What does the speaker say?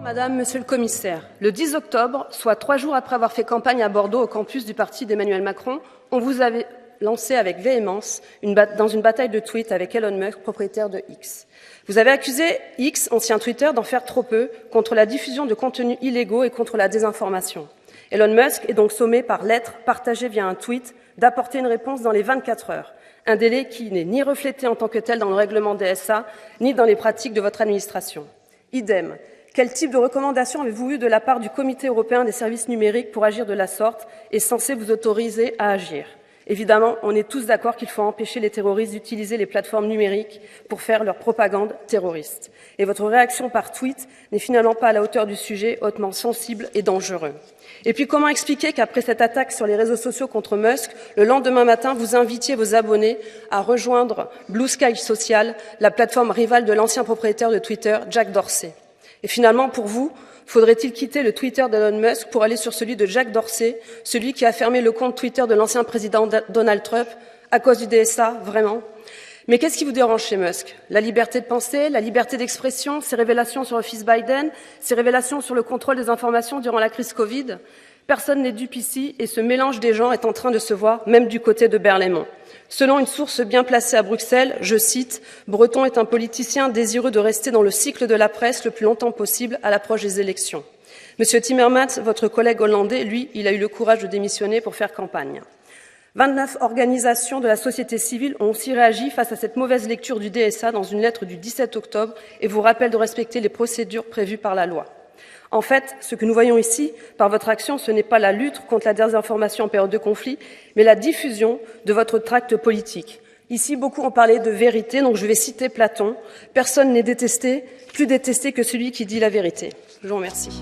Madame, Monsieur le Commissaire, le 10 octobre, soit 3 jours après avoir fait campagne à Bordeaux au campus du parti d'Emmanuel Macron, on vous avait lancé avec véhémence dans une bataille de tweets avec Elon Musk, propriétaire de X. Vous avez accusé X, ancien Twitter, d'en faire trop peu contre la diffusion de contenus illégaux et contre la désinformation. Elon Musk est donc sommé par lettre partagée via un tweet d'apporter une réponse dans les 24 heures, un délai qui n'est ni reflété en tant que tel dans le règlement DSA, ni dans les pratiques de votre administration. Idem. Quel type de recommandations avez-vous eu de la part du Comité européen des services numériques pour agir de la sorte et censé vous autoriser à agir? Évidemment, on est tous d'accord qu'il faut empêcher les terroristes d'utiliser les plateformes numériques pour faire leur propagande terroriste. Et votre réaction par tweet n'est finalement pas à la hauteur du sujet, hautement sensible et dangereux. Et puis comment expliquer qu'après cette attaque sur les réseaux sociaux contre Musk, le lendemain matin, vous invitiez vos abonnés à rejoindre Blue Sky Social, la plateforme rivale de l'ancien propriétaire de Twitter, Jack Dorsey? Et finalement, pour vous, faudrait-il quitter le Twitter d'Elon Musk pour aller sur celui de Jack Dorsey, celui qui a fermé le compte Twitter de l'ancien président Donald Trump à cause du DSA, vraiment? Mais qu'est-ce qui vous dérange chez Musk? La liberté de penser, la liberté d'expression, ses révélations sur le fils Biden, ses révélations sur le contrôle des informations durant la crise Covid? Personne n'est dupe ici et ce mélange des genres est en train de se voir, même du côté de Berlaymont. Selon une source bien placée à Bruxelles, je cite, « Breton est un politicien désireux de rester dans le cycle de la presse le plus longtemps possible à l'approche des élections. » Monsieur Timmermans, votre collègue hollandais, lui, il a eu le courage de démissionner pour faire campagne. 29 organisations de la société civile ont aussi réagi face à cette mauvaise lecture du DSA dans une lettre du 17 octobre et vous rappellent de respecter les procédures prévues par la loi. En fait, ce que nous voyons ici, par votre action, ce n'est pas la lutte contre la désinformation en période de conflit, mais la diffusion de votre tract politique. Ici, beaucoup ont parlé de vérité, donc je vais citer Platon. Personne n'est détesté, plus détesté que celui qui dit la vérité. Je vous remercie.